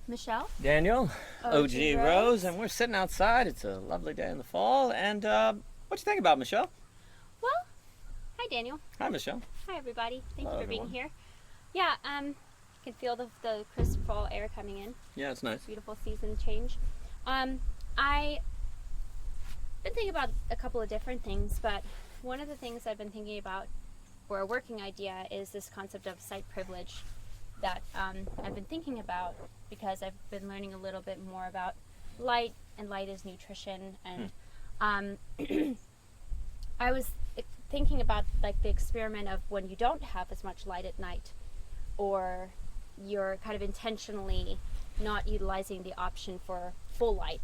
Michelle. Daniel, OG OG Rose, and we're sitting outside. It's a lovely day in the fall. And what you think about Michelle? Well, hi Daniel. Hi, Michelle. Hi everybody. Thank Hello, you for being everyone. here. Yeah, you can feel the crisp fall air coming in. Yeah, it's nice. Beautiful season change. I been thinking about a couple of different things, but one of the things I've been thinking about for a working idea is this concept of sight privilege that I've been thinking about because I've been learning a little bit more about light, and light is nutrition, and I was thinking about like the experiment of when you don't have as much light at night, or you're kind of intentionally not utilizing the option for full light.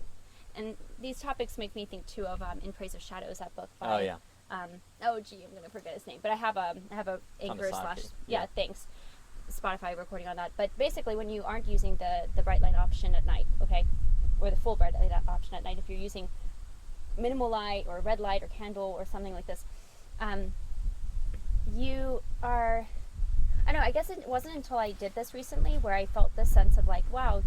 And these topics make me think too of In Praise of Shadows, that book by Oh, yeah. I'm gonna forget his name, but I have a anchor Tamasaki. / thanks, Spotify recording on that. But basically, when you aren't using the bright light option at night, okay, or the full bright light option at night, if you're using minimal light or red light or candle or something like this, you are, I don't know, I guess it wasn't until I did this recently where I felt this sense of like, wow,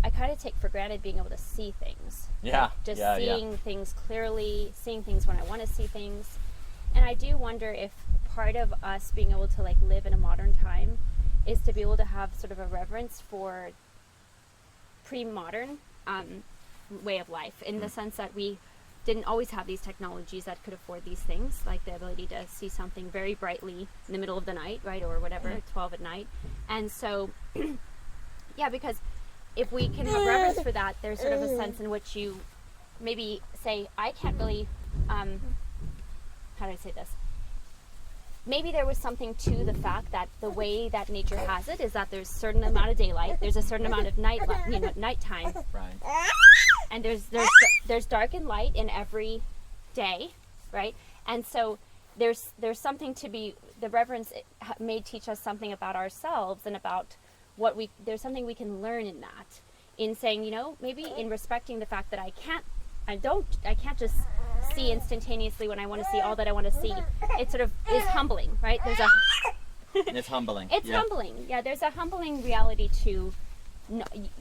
I kind of take for granted being able to see things. Yeah. Like just yeah, seeing things clearly, seeing things when I want to see things. And I do wonder if part of us being able to like live in a modern time is to be able to have sort of a reverence for pre-modern way of life, in the sense that we didn't always have these technologies that could afford these things, like the ability to see something very brightly in the middle of the night, right, or whatever, 12 at night. And so, yeah, because if we can have reverence for that, there's sort of a sense in which you maybe say, I can't really, how do I say this? Maybe there was something to the fact that the way that nature has it is that there's a certain amount of daylight, there's a certain amount of nighttime, Right. and there's dark and light in every day, right? And so there's something to be, the reverence may teach us something about ourselves and about there's something we can learn in that, in saying, maybe in respecting the fact that I can't just see instantaneously when I want to see all that I want to see. It sort of is humbling, right? It's humbling. It's humbling. Yeah, there's a humbling reality to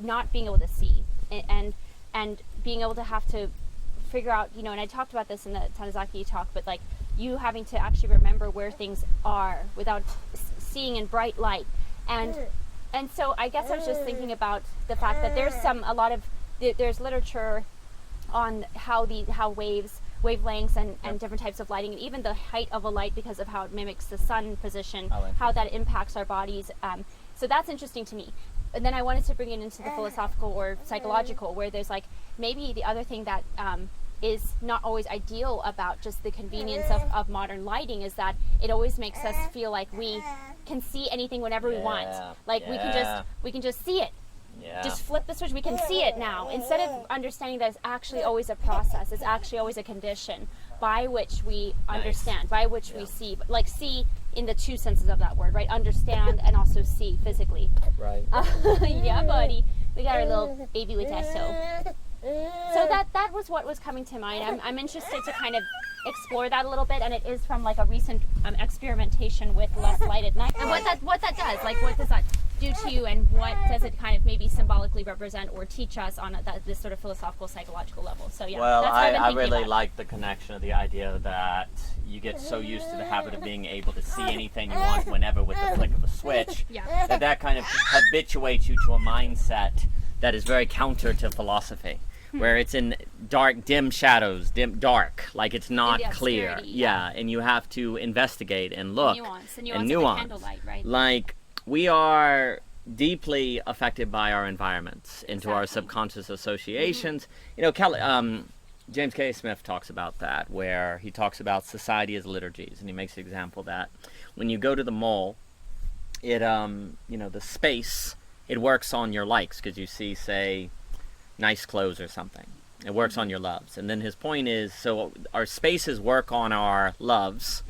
not being able to see, and being able to have to figure out, and I talked about this in the Tanizaki talk, but like you having to actually remember where things are without seeing in bright light, and so I guess I was just thinking about the fact that there's literature on how wavelengths and different types of lighting, and even the height of a light, because of how it mimics the sun position, how that impacts our bodies. So that's interesting to me. And then I wanted to bring it into the philosophical or psychological, where there's like maybe the other thing that is not always ideal about just the convenience of modern lighting is that it always makes us feel like we can see anything whenever we want. Like we can just see it. Yeah. Just flip the switch, we can see it now, instead of understanding that it's actually always a process, it's actually always a condition by which we understand, by which we see, but like see in the two senses of that word, right? Understand and also see physically. Right. Yeah, buddy. We got our little baby with us, so that was what was coming to mind. I'm interested to kind of explore that a little bit, and it is from like a recent experimentation with less light at night, and what that does, like what does that do to you, and what does it kind of maybe symbolically represent or teach us on this sort of philosophical, psychological level. So yeah, Well, that's what I've been I thinking really about. like the connection of the idea that you get so used to the habit of being able to see anything you want whenever with the flick of a switch, that kind of habituates you to a mindset that is very counter to philosophy, where it's in dark, dim shadows, dark, like it's not clear. Yeah, and you have to investigate and look. Nuance and of the candlelight, right? Like, we are deeply affected by our environments, into our subconscious associations. James K. Smith talks about that, where he talks about society as liturgies, and he makes the example that when you go to the mall, it the space, it works on your likes, because you see, say, nice clothes or something. It works on your loves. And then his point is, so our spaces work on our loves,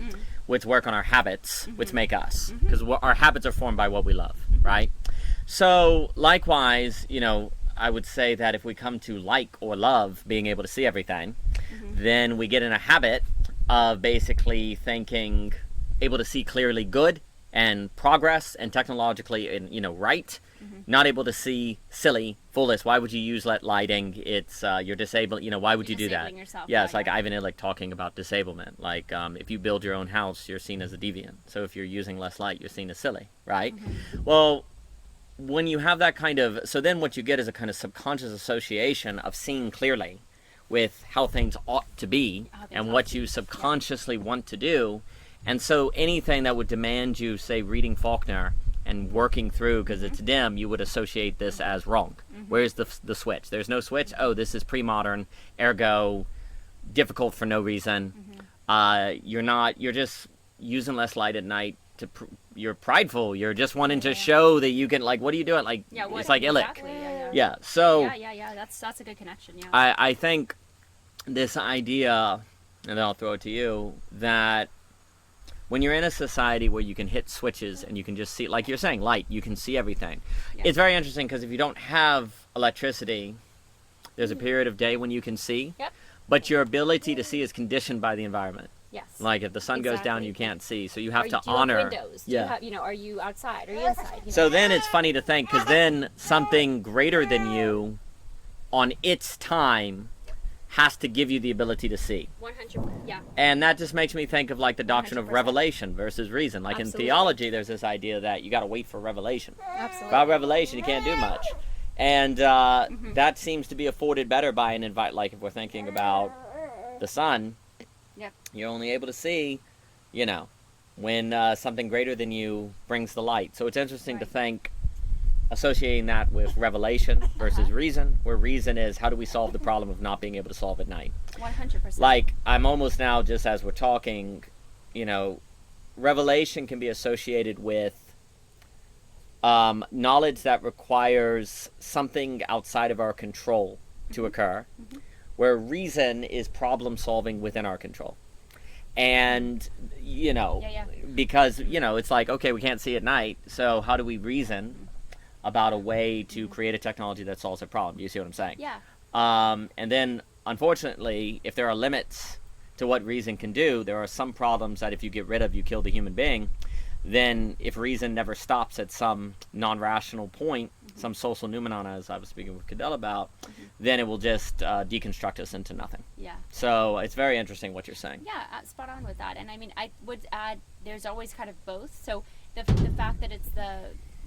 which work on our habits, which make us. Because our habits are formed by what we love, right? So likewise, I would say that if we come to like or love being able to see everything, then we get in a habit of basically thinking, able to see clearly good and progress and technologically, right, not able to see, silly, foolish. Why would you use lighting? It's you're disabled. Why would you do that? Yourself. Yeah, it's like Ivan Illich talking about disablement. Like if you build your own house, you're seen as a deviant. So if you're using less light, you're seen as silly, right? Well, when you have that kind of, so then what you get is a kind of subconscious association of seeing clearly with how things ought to be and what you subconsciously want to do. And so anything that would demand you, say, reading Faulkner and working through because it's dim, you would associate this as wrong. Where's the switch? There's no switch. Oh, this is pre-modern, ergo difficult for no reason. You're just using less light at night. You're prideful. You're just wanting to show that you can, like, what are you doing? Like, it's like exactly. Illich. So that's a good connection. I think this idea, and then I'll throw it to you, that when you're in a society where you can hit switches and you can just see, like you're saying, light, you can see everything. It's very interesting because if you don't have electricity, there's a period of day when you can see, but your ability to see is conditioned by the environment. Yes. Like if the sun goes down, you can't see, so you have to do you honor. have windows? Do you have, are you outside? Are you inside? So then it's funny to think, because then something greater than you, on its time, has to give you the ability to see. 100%. Yeah. And that just makes me think of like the doctrine 100%. of revelation versus reason. Like in theology, there's this idea that you got to wait for revelation. Absolutely. Without revelation, you can't do much. And that seems to be afforded better by an invite. Like if we're thinking about the sun, you're only able to see, when something greater than you brings the light. So it's interesting to think, associating that with revelation versus reason, where reason is how do we solve the problem of not being able to solve at night. 100%. Like I'm almost now, just as we're talking, revelation can be associated with knowledge that requires something outside of our control to occur, where reason is problem solving within our control. And because it's like, okay, we can't see at night, so how do we reason about a way to create a technology that solves a problem? You see what I'm saying? Yeah. And then unfortunately, if there are limits to what reason can do, there are some problems that if you get rid of, you kill the human being. Then if reason never stops at some non-rational point, some social noumenon, as I was speaking with Cadell about, then it will just deconstruct us into nothing. Yeah. So it's very interesting what you're saying. Yeah, spot on with that. And I mean, I would add, there's always kind of both. So the fact that it's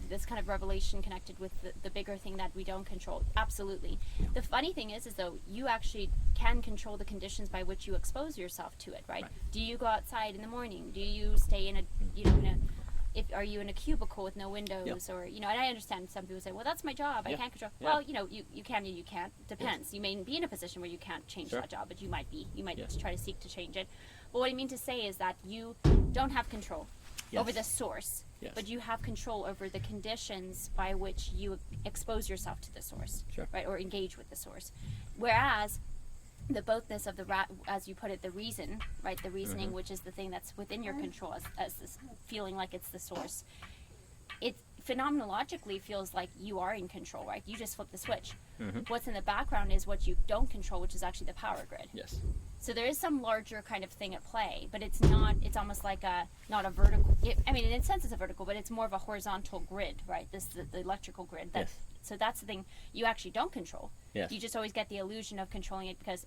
this kind of revelation connected with the bigger thing that we don't control, absolutely. The funny thing is though, you actually can control the conditions by which you expose yourself to it, right? Do you go outside in the morning? Do you stay in are you in a cubicle with no windows? Or and I understand some people say, well, that's my job, I can't control. Well, you can and you can't, depends. You may be in a position where you can't change that job, but you might try to seek to change it. But what I mean to say is that you don't have control over the source, but you have control over the conditions by which you expose yourself to the source, right, or engage with the source. Whereas the bothness of as you put it, the reason, right, the reasoning, which is the thing that's within your control, as this feeling like it's the source, it phenomenologically feels like you are in control, right? You just flip the switch. What's in the background is what you don't control, which is actually the power grid. Yes. So there is some larger kind of thing at play, but it's not, it's almost like not a vertical, I mean, in a sense it's a vertical, but it's more of a horizontal grid, right? The electrical grid. So that's the thing you actually don't control. Yes. You just always get the illusion of controlling it because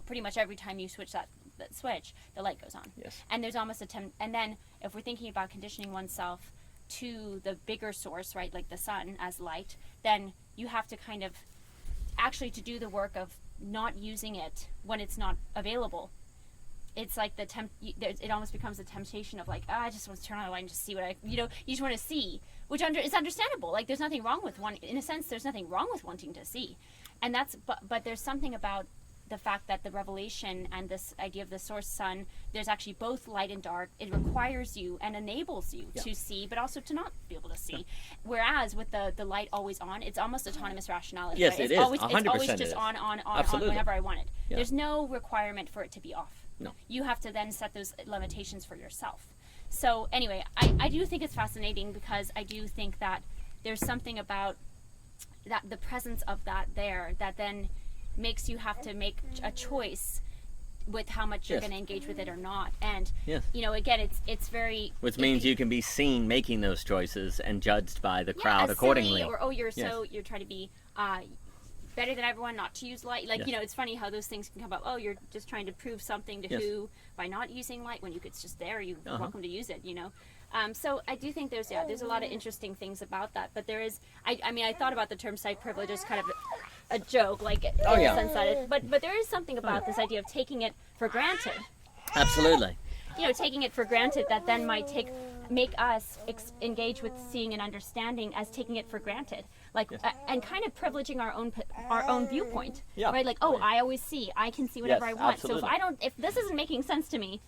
pretty much every time you switch that switch, the light goes on. Yes. And there's almost and then if we're thinking about conditioning oneself to the bigger source, right, like the sun as light, then you have to kind of actually to do the work of not using it when it's not available. It's like it almost becomes a temptation of like, I just want to turn on the light and just see what you just want to see, which is understandable. Like there's nothing wrong with in a sense, there's nothing wrong with wanting to see. And but there's something about the fact that the revelation and this idea of the source sun, there's actually both light and dark. It requires you and enables you to see, but also to not be able to see. Whereas with the light always on, it's almost autonomous rationality. Yes, right? it it's is. always, 100% it's always just on whenever I want it. Yeah. There's no requirement for it to be off. No. You have to then set those limitations for yourself. So anyway, I do think it's fascinating because I do think that there's something about that the presence of that there that then makes you have to make a choice with how much you're Yes. going to engage with it or not. And Yes. you know, again, it's very, Which means you can be seen making those choices and judged by the crowd as accordingly. silly, or you're Yes. you're trying to be better than everyone, not to use light. Like, Yes. you know, it's funny how those things can come up. Oh, you're just trying to prove something to Yes. who by not using light, when it's just there. You're Uh-huh. welcome to use it, you know. So I do think there's a lot of interesting things about that. But there is, I mean, I thought about the term site privilege as kind of a joke, like in Oh, yeah. the sense that but there is something about this idea of taking it for granted. Absolutely. You know, taking it for granted that then might make us engage with seeing and understanding as taking it for granted, like Yes. and kind of privileging our own viewpoint, Yeah. right? Like, Oh, oh, yeah. I always see, I can see whatever Yes, I want. absolutely. So if this isn't making sense to me,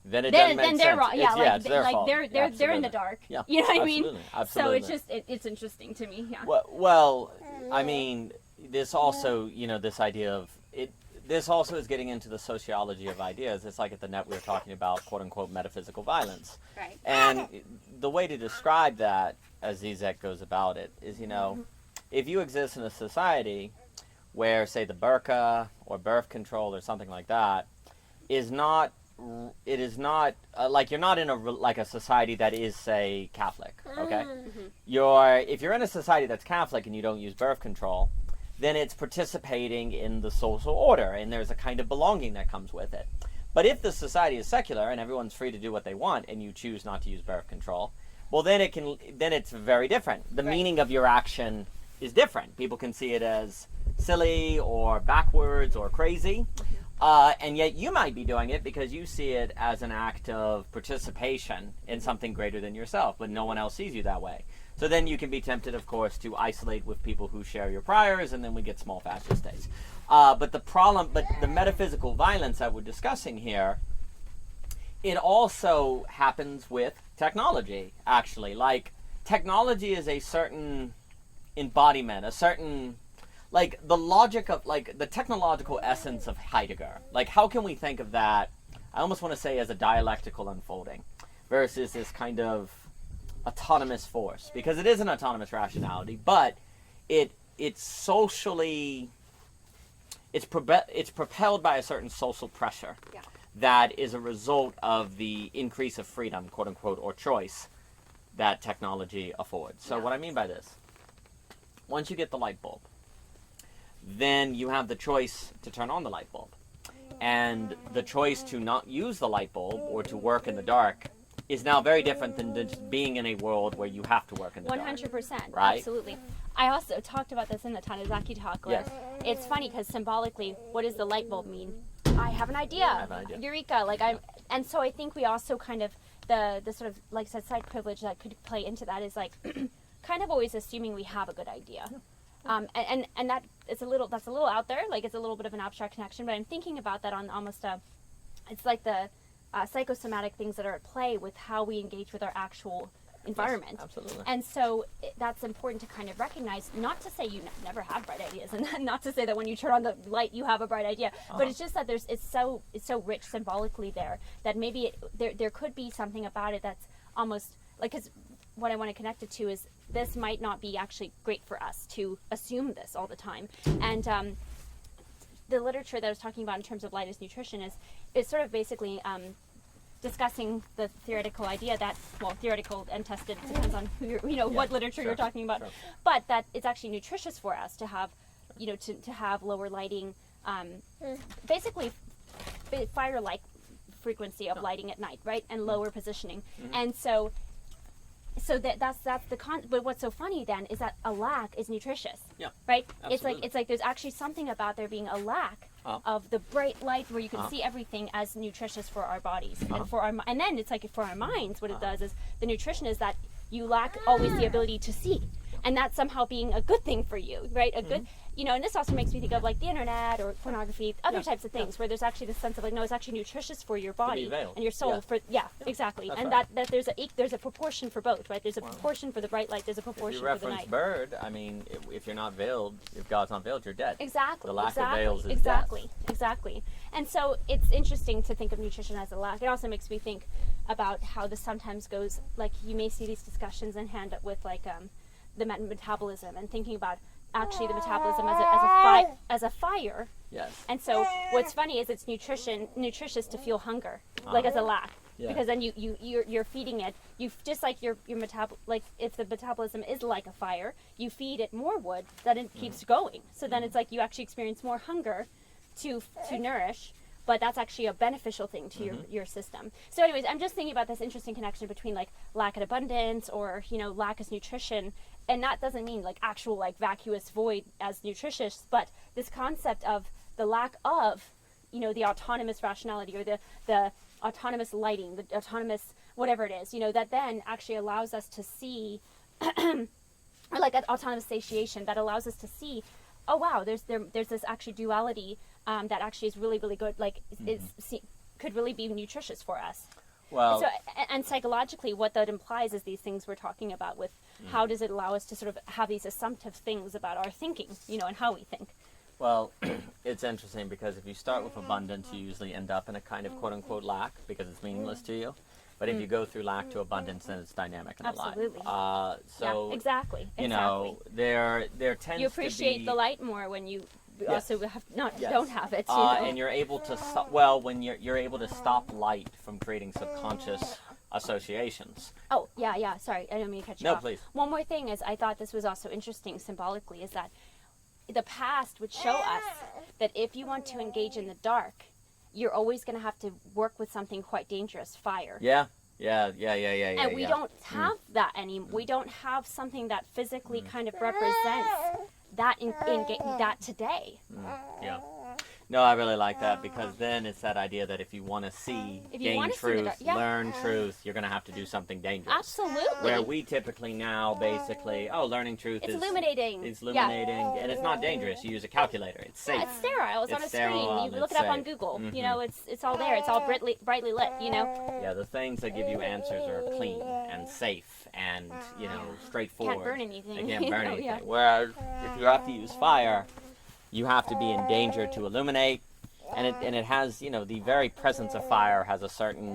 Then it then doesn't make they're sense. wrong. Yeah, It's their fault. they're in the Absolutely. dark. Yeah. You know what I mean? Absolutely. So it's just it's interesting to me. Yeah. Well, I mean, this also, you know, this idea of it. This also is getting into the sociology of ideas. It's like at the net we were talking about, quote unquote, metaphysical violence. Right. And the way to describe that, as Zizek goes about it, is, you know, if you exist in a society where, say, the burqa or birth control or something like that is not, it is not like, you're not in a society that is, say, Catholic. Okay. If you're in a society that's Catholic and you don't use birth control, then it's participating in the social order, and there's a kind of belonging that comes with it. But if the society is secular and everyone's free to do what they want, and you choose not to use birth control, well, then it's very different. The Right. meaning of your action is different. People can see it as silly or backwards or crazy, and yet you might be doing it because you see it as an act of participation in something greater than yourself, but no one else sees you that way. So then you can be tempted, of course, to isolate with people who share your priors, and then we get small fascist states. But the metaphysical violence that we're discussing here, it also happens with technology, actually. Like, technology is a certain embodiment, a certain, like, the logic of, like, the technological essence of Heidegger. Like, how can we think of that, I almost want to say, as a dialectical unfolding, versus this kind of autonomous force, because it is an autonomous rationality, but it's socially, it's propelled by a certain social pressure that is a result of the increase of freedom, quote unquote, or choice that technology affords. So what I mean by this, once you get the light bulb, then you have the choice to turn on the light bulb, and the choice to not use the light bulb or to work in the dark is now very different than just being in a world where you have to work in the dark. 100%. Right? Absolutely. I also talked about this in the Tanizaki talk, where it's funny because symbolically, what does the light bulb mean? I have an idea. Eureka! And so I think we also kind of the sort of, like I said, side privilege that could play into that is like kind of always assuming we have a good idea. And that that's a little out there, like it's a little bit of an abstract connection, but I'm thinking about that on almost it's like the psychosomatic things that are at play with how we engage with our actual environment. Yes, absolutely. And so that's important to kind of recognize, not to say you never have bright ideas, and not to say that when you turn on the light you have a bright idea, but it's just that it's so rich symbolically there that maybe there could be something about it that's almost like, because what I want to connect it to is this might not be actually great for us to assume this all the time. And the literature that I was talking about in terms of light as nutrition is sort of basically discussing the theoretical idea that, well, theoretical and tested, depends on who what literature you're talking about, but that it's actually nutritious for us to have, to have lower lighting, basically fire-like frequency of lighting at night, right, and lower positioning, and so that's the but what's so funny then is that a lack is nutritious, right? Absolutely. It's like there's actually something about there being a lack of the bright light where you can see everything as nutritious for our bodies and then it's like for our minds, what it does is the nutrition is that you lack always the ability to see, and that's somehow being a good thing for you, right? A good, and this also makes me think of like the internet or pornography, other types of things where there's actually this sense of like, no, it's actually nutritious for your body and your soul exactly. That's and right. that there's a proportion for both, right? There's a proportion for the bright light, there's a proportion If you for the reference night. Bird, I mean, if you're not veiled, if God's not veiled, you're dead. Exactly. The lack of veils is Exactly. And so it's interesting to think of nutrition as a lack. It also makes me think about how this sometimes goes, like you may see these discussions in hand with like the metabolism and thinking about actually the metabolism as a fire. Yes. And so what's funny is it's nutritious to feel hunger, like as a lack. Yeah. Because then you're feeding it. You just like your like if the metabolism is like a fire, you feed it more wood, then it keeps going. So then it's like you actually experience more hunger to nourish, but that's actually a beneficial thing to your system. So anyways, I'm just thinking about this interesting connection between like lack and abundance, or lack as nutrition, and that doesn't mean like actual like vacuous void as nutritious, but this concept of the lack of the autonomous rationality, or the autonomous lighting, the autonomous whatever it is, that then actually allows us to see, or like an autonomous satiation that allows us to see, oh wow, there's this actually duality that actually is really, really good, like could really be nutritious for us. Well, and psychologically, what that implies is these things we're talking about with how does it allow us to sort of have these assumptive things about our thinking, and how we think. Well, it's interesting because if you start with abundance, you usually end up in a kind of quote-unquote lack because it's meaningless to you. But if you go through lack to abundance, then it's dynamic and alive. Absolutely. So, yeah, exactly. there tends to be... You appreciate the light more when you also don't have it. And you're able to stop... Well, when you're able to stop light from creating subconscious associations. Oh, yeah. Sorry, I didn't mean to cut you off. No, please. One more thing is, I thought this was also interesting symbolically, is that the past would show us that if you want to engage in the dark, you're always going to have to work with something quite dangerous, fire. Yeah. And we don't have that anymore. We don't have something that physically kind of represents that in that today. Yeah. No, I really like that, because then it's that idea that if you want to see, gain truth, learn truth, you're going to have to do something dangerous. Absolutely. Where we typically now basically, learning truth is... illuminating. It's illuminating, and it's not dangerous. You use a calculator. It's safe. Yeah, it's sterile. It's on a sterile, screen. You look it up on Google. It's all there. It's all brightly lit, Yeah, the things that give you answers are clean and safe and, straightforward. Can't burn anything. They can't burn anything. Whereas if you have to use fire, you have to be in danger to illuminate, and it has, the very presence of fire has a certain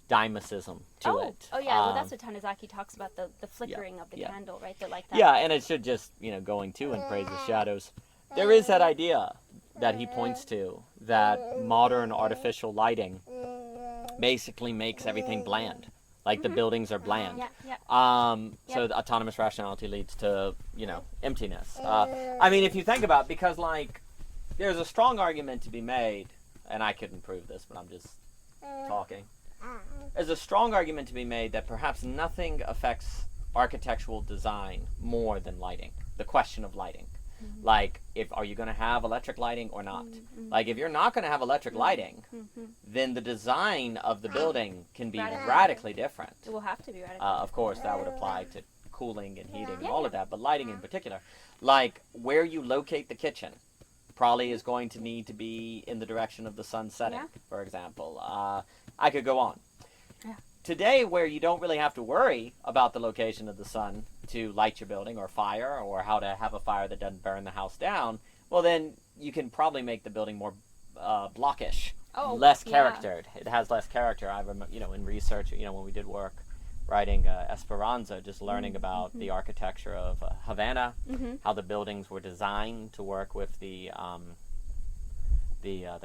dymosism to it. Oh yeah, well that's what Tanizaki talks about, the flickering of the candle, right? They're like that. Yeah, and it should just, going to and praise the shadows. There is that idea that he points to, that modern artificial lighting basically makes everything bland. Like the buildings are bland. So the autonomous rationality leads to, emptiness. I mean, if you think about it, because there's a strong argument to be made, and I couldn't prove this, but I'm just talking. There's a strong argument to be made that perhaps nothing affects architectural design more than lighting. The question of lighting. Like, are you going to have electric lighting or not? Like, if you're not going to have electric lighting, then the design of the building can be radically different. It will have to be radically Of course, that would apply to cooling and heating and all of that, but lighting in particular. Like, where you locate the kitchen probably is going to need to be in the direction of the sun setting, for example. I could go on. Yeah. Today, where you don't really have to worry about the location of the sun to light your building, or fire, or how to have a fire that doesn't burn the house down, well then you can probably make the building more blockish, less charactered. It has less character. I remember, in research, when we did work writing Esperanza, just learning about the architecture of Havana, how the buildings were designed to work with the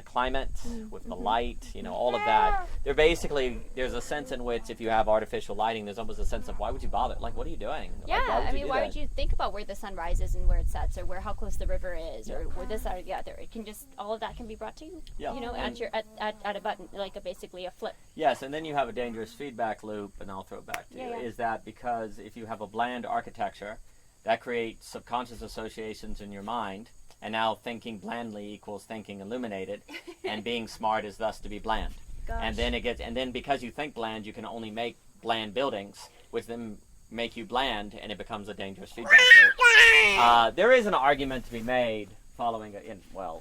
climate, with the light, all of that. There's a sense in which if you have artificial lighting, there's almost a sense of, why would you bother? Like, what are you doing? Yeah, why would you think about where the sun rises and where it sets, or how close the river is, or where this or the other? It can just, all of that can be brought to you, at a button, like basically a flip. Yes, and then you have a dangerous feedback loop, and I'll throw it back to you, is that because if you have a bland architecture, that creates subconscious associations in your mind. And now thinking blandly equals thinking illuminated, and being smart is thus to be bland. Gosh. And then because you think bland, you can only make bland buildings, which then make you bland, and it becomes a dangerous feedback loop. There is an argument to be made following,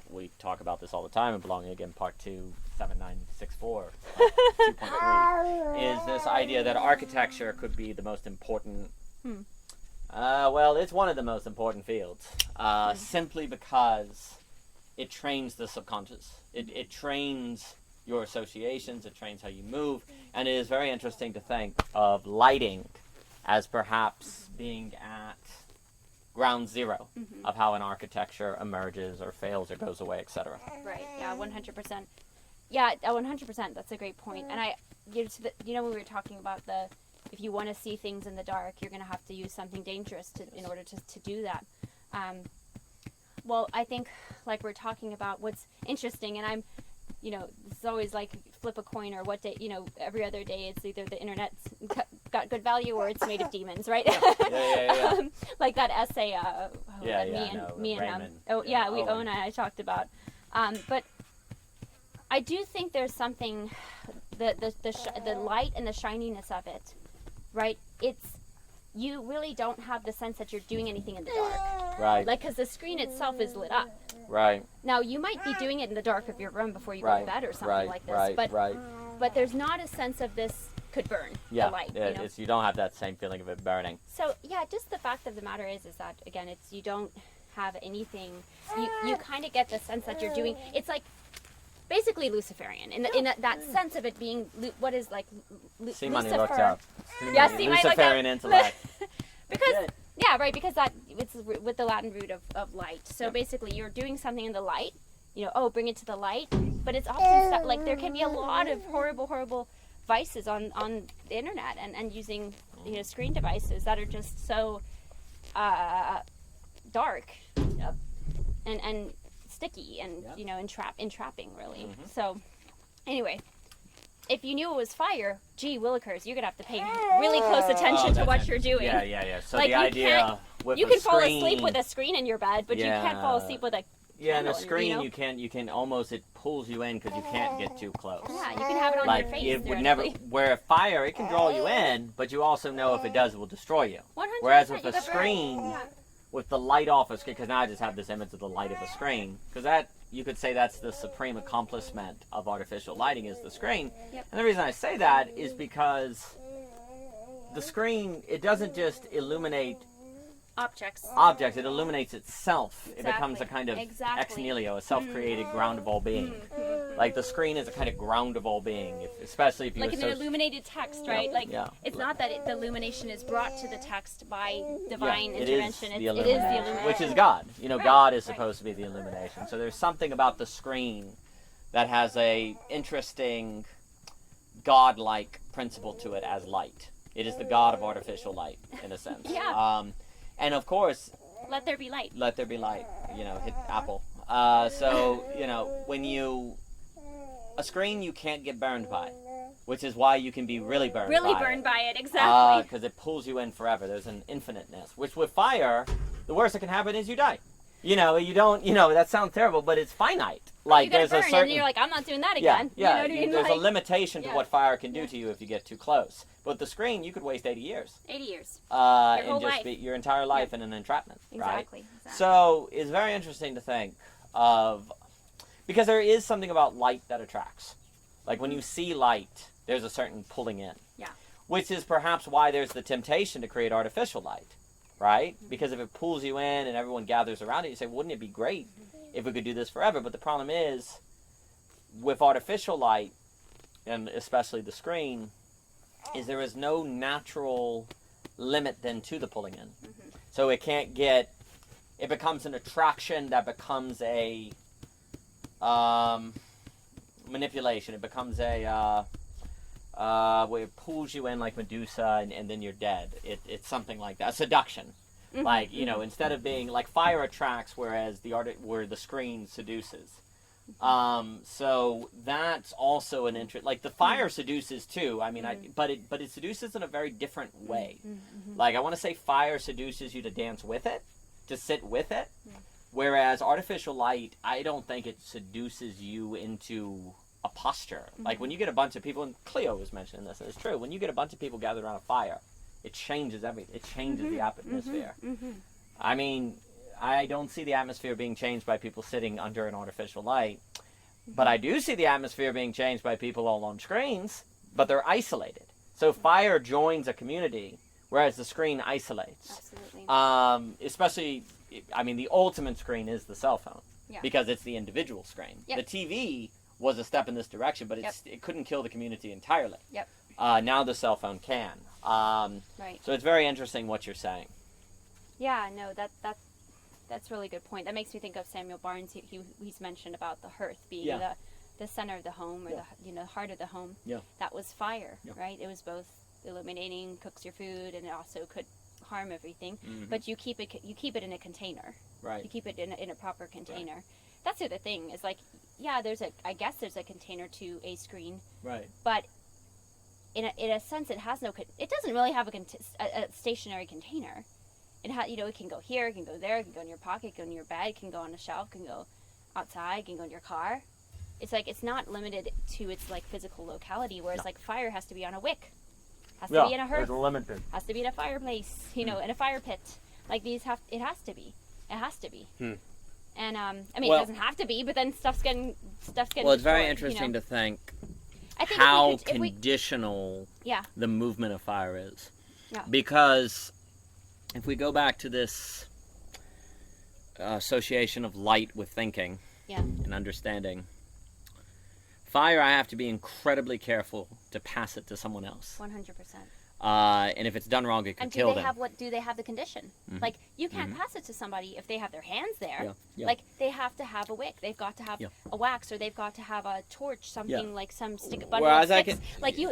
we talk about this all the time in Belonging Again, Part 2, 7964, 2.3, is this idea that architecture could be the most important it's one of the most important fields, simply because it trains the subconscious. It trains your associations, it trains how you move, and it is very interesting to think of lighting as perhaps being at ground zero of how an architecture emerges or fails or goes away, etc. Right. Yeah. 100%. Yeah. 100%. That's a great point. And when we were talking about if you want to see things in the dark, you're going to have to use something dangerous in order to do that. Well, I think like we're talking about what's interesting, and I'm, it's always like flip a coin or what day, every other day it's either the internet's got good value or it's made of demons, right? Yeah. Like that essay, we Owen and I talked about. But I do think there's something, the light and the shininess of it, right? You really don't have the sense that you're doing anything in the dark. Right. Like, because the screen itself is lit up. Right. Now, you might be doing it in the dark of your room before you go to bed or something like this. But there's not a sense of this could burn, the light. You don't have that same feeling of it burning. So, yeah, just the fact of the matter is that, again, you don't have anything. You kind of get the sense that you're doing, it's like, basically Luciferian in that sense of it being what is like See, Lucifer. money looked up. Yeah, see, Luciferian intellect. because that it's with the Latin root of light. So basically, you're doing something in the light. Bring it to the light. But it's often like there can be a lot of horrible vices on the internet and using screen devices that are just so dark and sticky and entrapping really. So anyway, if you knew it was fire, gee willikers, you're gonna have to pay really close attention to what you're doing. Yeah. So like the idea with you a can screen, fall asleep with a screen in your bed, but you can't fall asleep with a and a screen you can almost, it pulls you in because you can't get too close. Yeah, you can have it on like your face. It would never. Where a fire, it can draw you in, but you also know if it does, it will destroy you. 100%. Whereas with a screen, with the light off a screen, because now I just have this image of the light of a screen, because that, you could say that's the supreme accomplishment of artificial lighting is the screen. Yep. And the reason I say that is because the screen, it doesn't just illuminate objects, it illuminates itself. It becomes a kind of ex nihilo, a self-created ground of all being. Like the screen is a kind of ground of all being, especially if you like in an illuminated text, right? It's not that the illumination is brought to the text by divine intervention. It is the illumination, which is God. God is supposed to be the illumination. So there's something about the screen that has a interesting God-like principle to it as light. It is the God of artificial light, in a sense. And of course, let there be light. Let there be light. Hit Apple. When a screen you can't get burned by, which is why you can be really burned by it, exactly. Because it pulls you in forever. There's an infiniteness. Which with fire, the worst that can happen is you die. You don't. That sounds terrible, but it's finite. Like there's a certain. And you're like, I'm not doing that again. There's a limitation to what fire can do to you if you get too close. But with the screen, you could waste 80 years. 80 years. Your whole life. Your entire life in an entrapment. Exactly. Right? So it's very interesting to think of, because there is something about light that attracts. Like when you see light, there's a certain pulling in. Yeah. Which is perhaps why there's the temptation to create artificial light. Right? Because if it pulls you in and everyone gathers around it, you say, wouldn't it be great if we could do this forever? But the problem is, with artificial light, and especially the screen, is there is no natural limit then to the pulling in. So it can't get, it becomes an attraction that becomes a manipulation. It becomes a, where it pulls you in like Medusa and then you're dead. It's something like that. Seduction. Like, instead of being like fire attracts, whereas where the screen seduces. So that's also an interest. Like the fire seduces too. I mean, but it seduces in a very different way. Like I want to say fire seduces you to dance with it, to sit with it. Whereas artificial light, I don't think it seduces you into a posture. Like when you get a bunch of people, and Cleo was mentioning this, and it's true, when you get a bunch of people gathered around a fire, it changes everything. It changes the atmosphere. I mean, I don't see the atmosphere being changed by people sitting under an artificial light, but I do see the atmosphere being changed by people all on screens, but they're isolated. So fire joins a community, whereas the screen isolates. Absolutely. Especially, I mean, the ultimate screen is the cell phone, because it's the individual screen. The TV was a step in this direction, but it couldn't kill the community entirely. Now the cell phone can. So it's very interesting what you're saying. Yeah, no, that's really good point. That makes me think of Samuel Barnes. He's mentioned about the hearth being the center of the home, or the heart of the home. Yeah. That was fire, Yeah. right? It was both illuminating, cooks your food, and it also could harm everything. Mhm. But you keep it in a container. Right. You keep it in a proper container. That's the other thing. Is like, yeah, I guess there's a container to a screen, Right. but in a sense, it has no. It doesn't really have a stationary container. It can go here, it can go there, it can go in your pocket, it can go in your bag, it can go on a shelf, it can go outside, it can go in your car. It's like, it's not limited to its like physical locality, whereas like fire has to be on a wick, has to be in a hearth, it's limited. has to be in a fireplace, in a fire pit. Like it has to be. And it doesn't have to be, but then stuff's getting Well, it's very destroyed, interesting to think I think how if we, conditional the movement of fire is. Yeah. Because if we go back to this association of light with thinking and understanding, fire, I have to be incredibly careful to pass it to someone else. 100%. And if it's done wrong, it could kill them. Do they have the condition? Mhm. Like, you can't pass it to somebody if they have their hands there. Yeah, yeah. Like, they have to have a wick. They've got to have a wax, or they've got to have a torch, something like some bundle Whereas of sticks.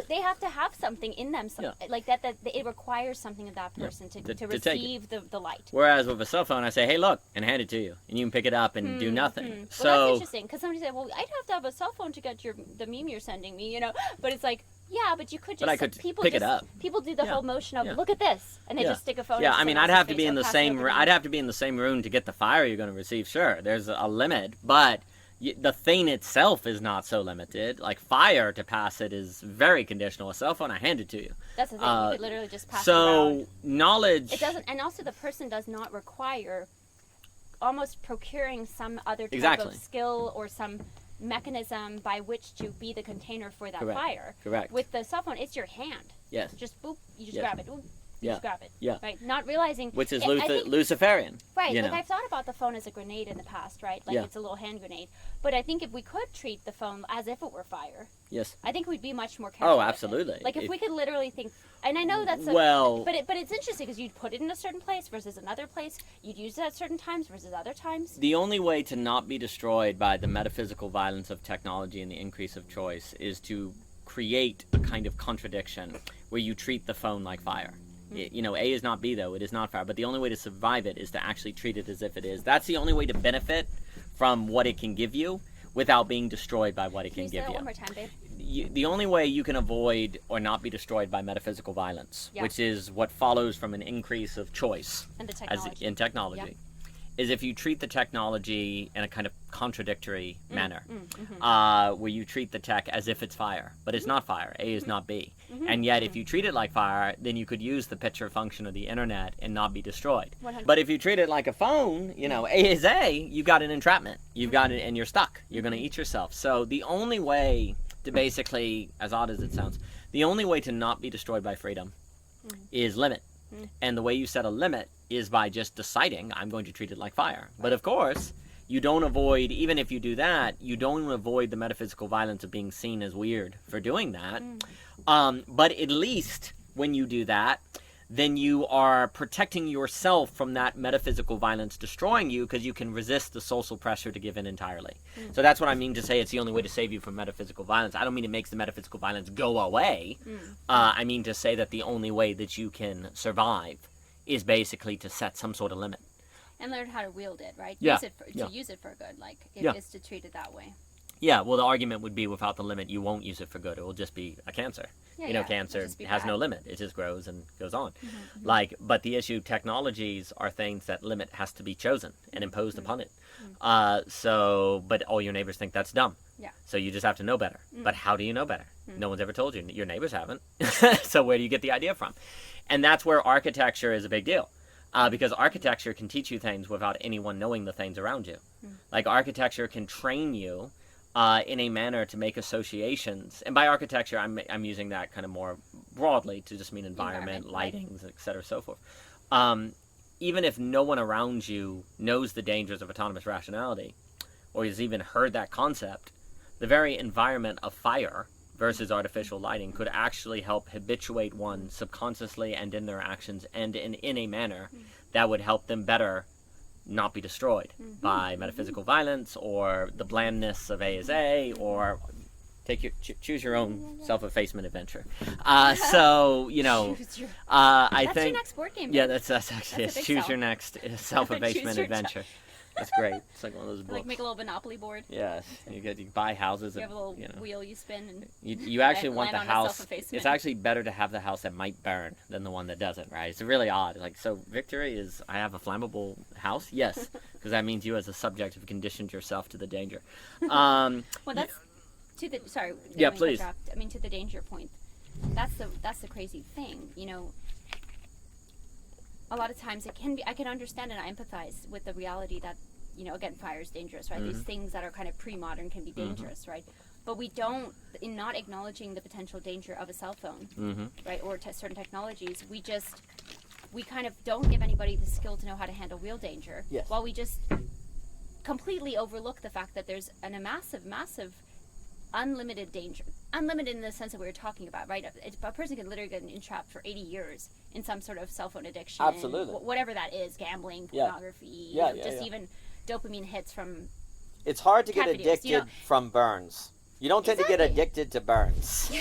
They have to have something in them. Like that it requires something of that person to receive the light. Whereas with a cell phone, I say, hey, look, and hand it to you. And you can pick it up and do nothing. So Well, that's interesting, because somebody said, well, I'd have to have a cell phone to get the meme you're sending me, But it's like, yeah, but you could just. But I could pick it up. People do the whole motion of look at this, and they just stick a phone. Yeah, I mean, I'd have to be in in the same. I'd have to be in the same room to get the fire you're going to receive. Sure, there's a limit, but the thing itself is not so limited. Like fire, to pass it is very conditional. A cell phone, I hand it to you. That's the thing. You could literally just pass it around. So knowledge. It doesn't, and also the person does not require almost procuring some other type of skill or some mechanism by which to be the container for that fire. Correct. With the cell phone, it's your hand. Yes. Just boop, you just grab it. Boop, you just grab it. Yeah. Right. Not realizing. Which is Luciferian. Right. Like I've thought about the phone as a grenade in the past, right? Like it's a little hand grenade. But I think if we could treat the phone as if it were fire, I think we'd be much more careful. Oh, absolutely. Like if we could literally think, and I know that's but it's interesting because you'd put it in a certain place versus another place. You'd use it at certain times versus other times. The only way to not be destroyed by the metaphysical violence of technology and the increase of choice is to create a kind of contradiction where you treat the phone like fire. A is not B, though. It is not fire. But the only way to survive it is to actually treat it as if it is. That's the only way to benefit from what it can give you without being destroyed by what it can give you. Can you say that one more time, babe? The only way you can avoid or not be destroyed by metaphysical violence, which is what follows from an increase of choice and the technology. in technology, is if you treat the technology in a kind of contradictory manner, where you treat the tech as if it's fire, but it's not fire. A is not B. And yet, if you treat it like fire, then you could use the picture function of the internet and not be destroyed. 100%. But if you treat it like a phone, A is A, you've got an entrapment. You've got it, and you're stuck. You're going to eat yourself. So the only way to basically, as odd as it sounds, the only way to not be destroyed by freedom is limit. And the way you set a limit is by just deciding, I'm going to treat it like fire. But of course, you don't avoid, even if you do that, you don't avoid the metaphysical violence of being seen as weird for doing that. But at least when you do that, then you are protecting yourself from that metaphysical violence destroying you, because you can resist the social pressure to give in entirely. So that's what I mean to say it's the only way to save you from metaphysical violence. I don't mean it makes the metaphysical violence go away. I mean to say that the only way that you can survive is basically to set some sort of limit. And learn how to wield it, right? Yeah. Use it for good, like is to treat it that way. Yeah, well, the argument would be without the limit, you won't use it for good. It will just be a cancer. Cancer has no limit. It just grows and goes on. But the issue, technologies are things that limit has to be chosen and imposed upon it. But all your neighbors think that's dumb. Yeah. So you just have to know better. But how do you know better? No one's ever told you. Your neighbors haven't. So where do you get the idea from? And that's where architecture is a big deal. Because architecture can teach you things without anyone knowing the things around you. Like architecture can train you in a manner to make associations. And by architecture, I'm using that kind of more broadly to just mean environment, lighting, et cetera, so forth. Even if no one around you knows the dangers of autonomous rationality, or has even heard that concept, the very environment of fire versus artificial lighting could actually help habituate one subconsciously and in their actions and in a manner that would help them better not be destroyed by metaphysical violence or the blandness of A is A, or choose your own self-effacement adventure. So, you know, I that's think... your next board game. Yeah, that's actually that's a big choose sell. your next self-effacement adventure. That's great. It's like one of those books. Like make a little Monopoly board. Yes, you buy houses. You have a little you know, wheel you spin, and you actually want the land on a house. self-effacement. It's actually better to have the house that might burn than the one that doesn't, right? It's really odd. Like, so victory is, I have a flammable house? Yes, because that means you as a subject have conditioned yourself to the danger. Well, that's to the Yeah, please. I mean, to the danger point. That's the crazy thing, you know. A lot of times it can be, I can understand and I empathize with the reality that, you know, again, fire is dangerous, right? These things that are kind of pre-modern can be dangerous, right? But we don't, in not acknowledging the potential danger of a cell phone, right, or certain technologies, we kind of don't give anybody the skill to know how to handle real danger, while we just completely overlook the fact that there's a massive unlimited danger. Unlimited in the sense that we were talking about, right? A person can literally get entrapped for 80 years in some sort of cell phone addiction. Absolutely. Whatever that is, gambling, pornography, even dopamine hits from... It's hard to get videos, addicted you know? from burns. You don't tend to get addicted to burns,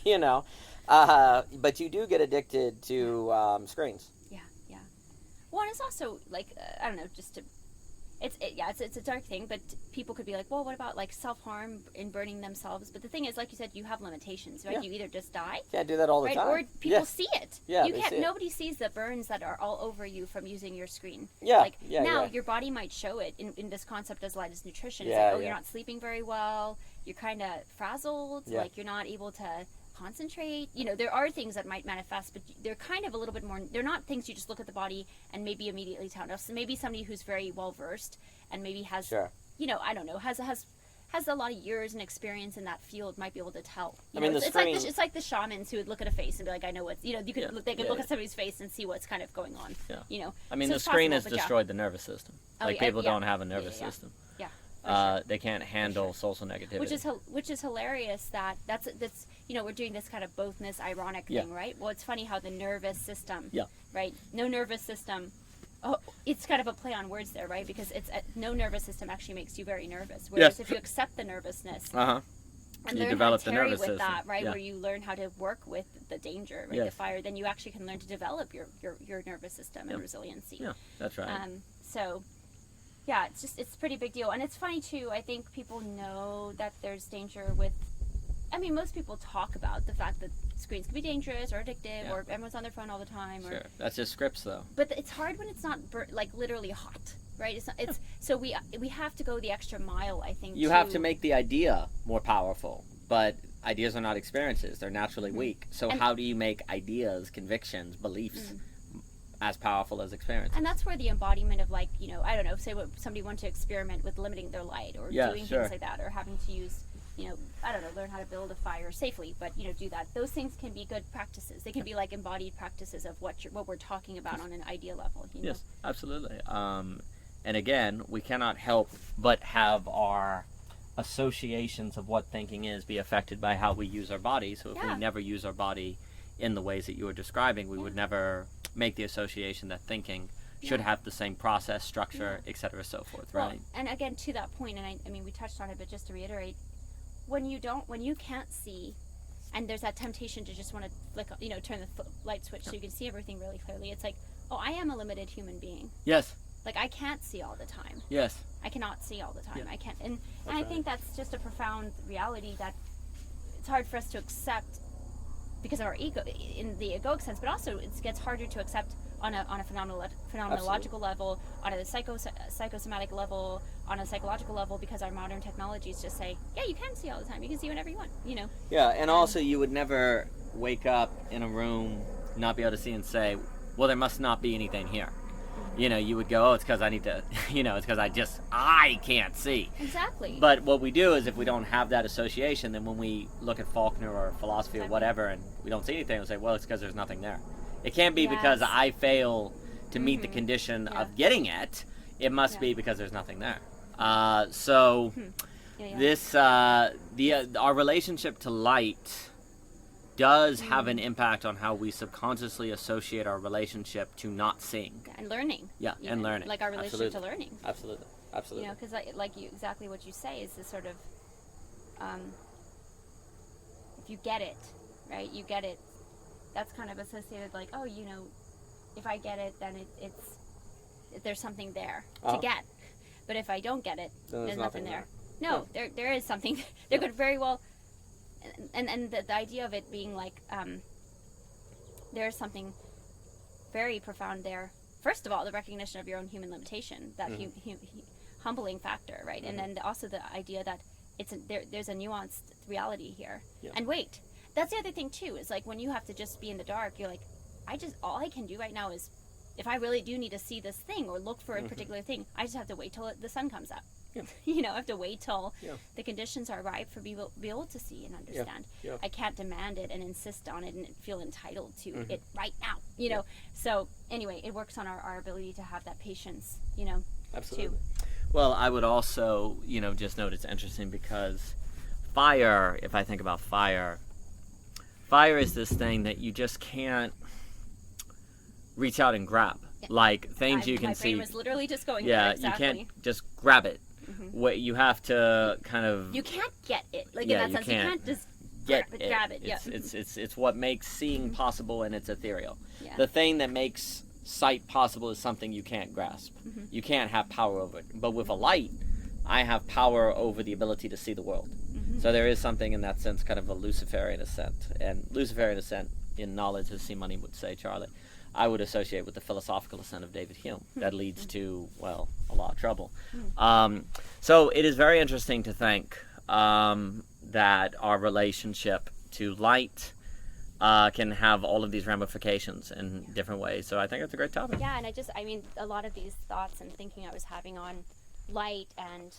you know. But you do get addicted to screens. Yeah. Well, and it's also, like, I don't know, just to... It's a dark thing, but people could be like, well, what about like self-harm in burning themselves? But the thing is, like you said, you have limitations, right? You either just die, can't do that all the time, or people see it. Yeah, you can't. Nobody sees the burns that are all over you from using your screen. Yeah, now your body might show it in this concept as light as nutrition. It's you're not sleeping very well. You're kind of frazzled. Like you're not able to concentrate. You know, there are things that might manifest, but they're kind of a little bit more, they're not things you just look at the body and maybe immediately tell. Now, so maybe somebody who's very well versed and maybe has, you know, I don't know, has a lot of years and experience in that field might be able to tell. You know, it's like the shamans who would look at a face and be like, I know what's, you know, you could they could look at somebody's face and see what's kind of going on. You know, I mean, so the screen has destroyed the nervous system. People don't have a nervous system. They can't handle social negativity, which is hilarious. That's you know, we're doing this kind of bothness ironic thing, right? Well, it's funny how the nervous system, right? No nervous system. Oh, it's kind of a play on words there, right? Because it's no nervous system actually makes you very nervous. Whereas if you accept the nervousness and you learn how to the carry nervous with system. that, right? Where you learn how to work with the danger, right? The fire, then you actually can learn to develop your nervous system and resiliency. Yeah, that's right. So. Yeah, it's a pretty big deal. And it's funny, too, I think people know that there's danger with, I mean, most people talk about the fact that screens can be dangerous or addictive or everyone's on their phone all the time. Sure, that's just scripts, though. But it's hard when it's not, like, literally hot, right? It's not, so we have to go the extra mile, I think. You have to make the idea more powerful, but ideas are not experiences. They're naturally weak. So how do you make ideas, convictions, beliefs as powerful as experience? And that's where the embodiment of, like, you know, I don't know, say what somebody wants to experiment with limiting their light or doing things like that, or having to use, you know, I don't know, learn how to build a fire safely, but, you know, do that. Those things can be good practices. They can be like embodied practices of what we're talking about on an idea level. You know? Yes, absolutely. And again, we cannot help but have our associations of what thinking is be affected by how we use our body. So if we never use our body in the ways that you were describing, we would never make the association that thinking should have the same process, structure, etc., so forth, right? Well, and again, to that point, and I mean, we touched on it, but just to reiterate, when you can't see, and there's that temptation to just want to flick, you know, turn the light switch so you can see everything really clearly. It's like, oh, I am a limited human being. Yes. Like, I can't see all the time. Yes. I cannot see all the time. I can't, and I think that's just a profound reality that it's hard for us to accept because of our ego, in the egoic sense, but also it gets harder to accept on a phenomenological level, on a psychosomatic level, on a psychological level, because our modern technologies just say, yeah, you can see all the time. You can see whenever you want, you know. Yeah, and also you would never wake up in a room, not be able to see and say, well, there must not be anything here. You know, you would go, oh, it's because I need to, you know, it's because I can't see. Exactly. But what we do is if we don't have that association, then when we look at Faulkner or philosophy or whatever and we don't see anything, we'll say, well, it's because there's nothing there. It can't be because I fail to meet the condition of getting it. It must be because there's nothing there. This, our relationship to light does have an impact on how we subconsciously associate our relationship to not seeing. And learning. Yeah, even, and learning. Like our relationship Absolutely. to learning. Absolutely. Absolutely. You know, because like you, exactly what you say is this sort of, if you get it, right? You get it. That's kind of associated like, oh, you know, if I get it, then there's something there to get. But if I don't get it, Then there's nothing there. No, No. there is something. There could very well, and the idea of it being like, there's something very profound there. First of all, the recognition of your own human limitation, that humbling factor, right? And then also the idea that there's a nuanced reality here. Yeah. And wait, that's the other thing too, is like when you have to just be in the dark, you're like, all I can do right now is, if I really do need to see this thing or look for a particular thing, I just have to wait till the sun comes up. Yeah. You know, I have to wait till Yeah. the conditions are ripe for be able to see and understand. Yeah. I can't demand it and insist on it and feel entitled to it right now, you know. So anyway, it works on our ability to have that patience, you know, Absolutely. too. Well, I would also, you know, just note it's interesting because fire, if I think about fire is this thing that you just can't reach out and grab. Yeah. Like things you can my see. brain was literally just going Yeah, there, exactly. you can't just grab it. What you have to kind of You can't get it, like Yeah, in you that sense. You can't can't just get grab it. Yeah. It's what makes seeing possible, and it's ethereal. Yeah. The thing that makes sight possible is something you can't grasp. You can't have power over it. But with a light, I have power over the ability to see the world. So there is something in that sense, kind of a Luciferian ascent. And Luciferian ascent in knowledge, as C. Money would say, Charlie, I would associate with the philosophical ascent of David Hume. That leads to, well, a lot of trouble. So it is very interesting to think that our relationship to light can have all of these ramifications in different ways. So I think it's a great topic. Yeah, and I mean, a lot of these thoughts and thinking I was having on light and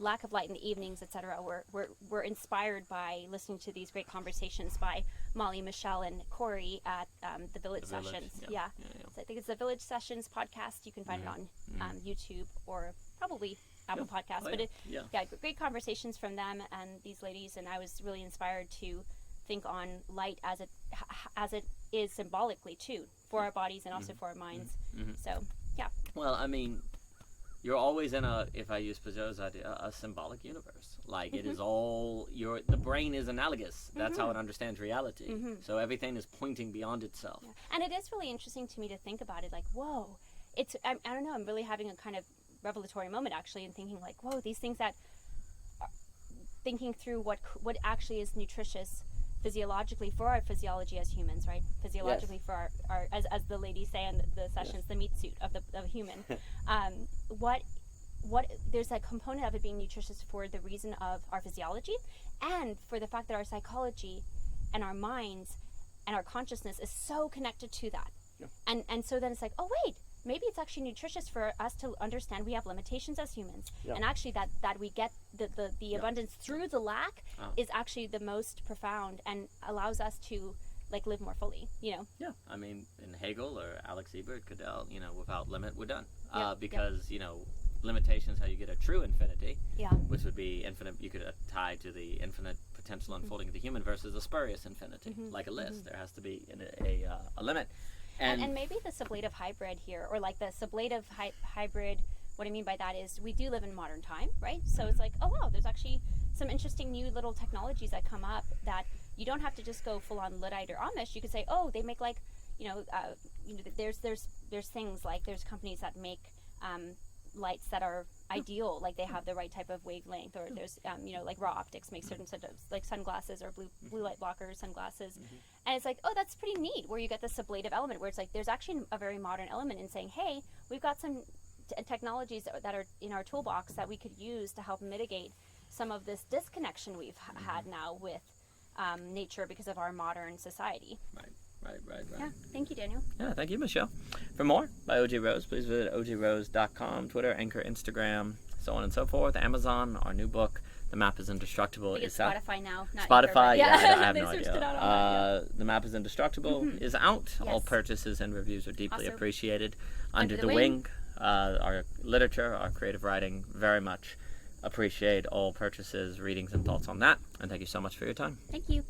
lack of light in the evenings, etc., were inspired by listening to these great conversations by Molly, Michelle, and Kori at the Village Sessions. Yeah. So I think it's the Village Sessions podcast. You can find it on YouTube or probably Apple Podcasts. But great conversations from them and these ladies, and I was really inspired to think on light as it is symbolically too for our bodies and also for our minds. So yeah. Well, I mean, you're always in if I use Peugeot's idea, a symbolic universe. Like it is all the brain is analogous. That's how it understands reality. So everything is pointing beyond itself. Yeah. And it is really interesting to me to think about it. Like, whoa, I don't know. I'm really having a kind of revelatory moment actually, and thinking like, whoa, these things that thinking through what actually is nutritious physiologically for our physiology as humans, right? Physiologically for our as the ladies say in the sessions, the meat suit of the human. What there's a component of it being nutritious for the reason of our physiology, and for the fact that our psychology and our minds and our consciousness is so connected to that. And so then it's like, oh wait, maybe it's actually nutritious for us to understand we have limitations as humans, and actually that we get the abundance through the lack is actually the most profound and allows us to like live more fully, you know. Yeah, I mean, in Hegel or Alex Ebert, Goodell, you know, without limit, we're done. Because you know, limitation is how you get a true infinity. Which would be infinite. You could tie to the infinite potential unfolding of the human versus a spurious infinity, like a list. There has to be a limit. And maybe the sublative hybrid here, or like the sublative hybrid, what I mean by that is we do live in modern time, right? So it's like, oh wow, there's actually some interesting new little technologies that come up that you don't have to just go full on Luddite or Amish. You could say, oh, they make like, there's things like there's companies that make lights that are ideal, like they have the right type of wavelength, or there's like Raw Optics makes certain sort of like sunglasses or blue light blocker sunglasses, and it's like, oh, that's pretty neat, where you get the sublative element where it's like there's actually a very modern element in saying, hey, we've got some technologies that are in our toolbox that we could use to help mitigate some of this disconnection we've had now with nature because of our modern society. Right. Yeah, thank you, Daniel. Yeah, thank you, Michelle. For more by OG Rose, please visit ogrose.com, Twitter, Anchor, Instagram, so on and so forth. Amazon, our new book, The Map is Indestructible, is out. Spotify now. Not Spotify, Anchor, I have they no switched idea. it out on that, The Map is Indestructible is out. Yes. All purchases and reviews are deeply Also, appreciated. Under the Wing, our literature, our creative writing, very much appreciate all purchases, readings, and thoughts on that. And thank you so much for your time. Thank you.